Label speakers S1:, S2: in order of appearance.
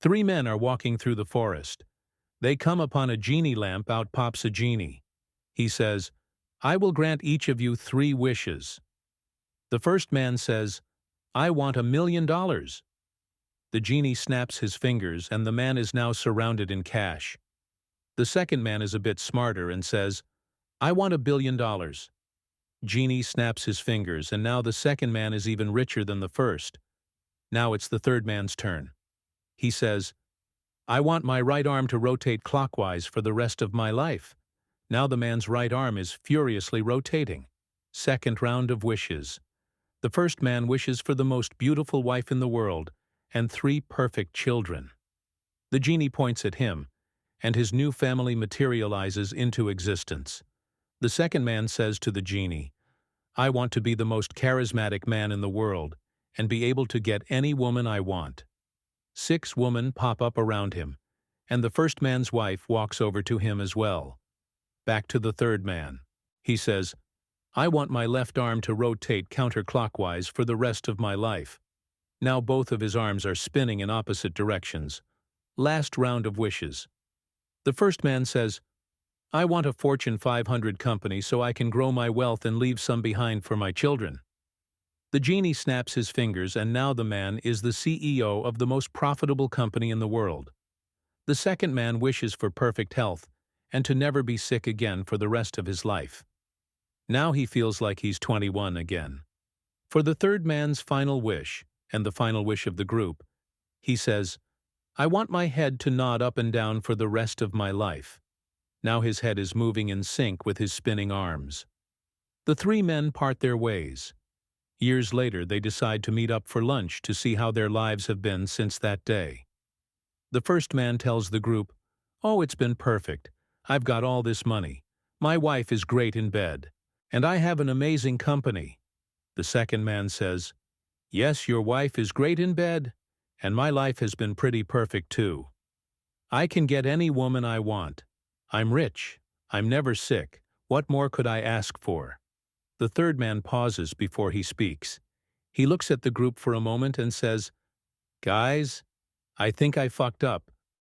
S1: Three men are walking through the forest. They come upon a genie lamp. Out pops a genie. He says, "I will grant each of you 3 wishes." The first man says, "I want $1 million." The genie snaps his fingers, and the man is now surrounded in cash. The second man is a bit smarter and says, "I want $1 billion." Genie snaps his fingers, and now the second man is even richer than the first. Now it's the third man's turn. He says, "I want my right arm to rotate clockwise for the rest of my life." Now the man's right arm is furiously rotating. Second round of wishes. The first man wishes for the most beautiful wife in the world and 3 perfect children. The genie points at him, and his new family materializes into existence. The second man says to the genie, "I want to be the most charismatic man in the world and be able to get any woman I want." 6 women pop up around him, and the first man's wife walks over to him as well. Back to the third man. He says, "I want my left arm to rotate counterclockwise for the rest of my life." Now both of his arms are spinning in opposite directions. Last round of wishes. The first man says, "I want a Fortune 500 company so I can grow my wealth and leave some behind for my children." The genie snaps his fingers, and now the man is the CEO of the most profitable company in the world. The second man wishes for perfect health and to never be sick again for the rest of his life. Now he feels like he's 21 again. For the third man's final wish, and the final wish of the group, he says, "I want my head to nod up and down for the rest of my life." Now his head is moving in sync with his spinning arms. The 3 men part their ways. Years later, they decide to meet up for lunch to see how their lives have been since that day. The first man tells the group, "Oh, it's been perfect. I've got all this money. My wife is great in bed. And I have an amazing company." The second man says, "Yes, your wife is great in bed, and my life has been pretty perfect too. I can get any woman I want. I'm rich. I'm never sick. What more could I ask for?" The third man pauses before he speaks. He looks at the group for a moment and says, "Guys, I think I fucked up.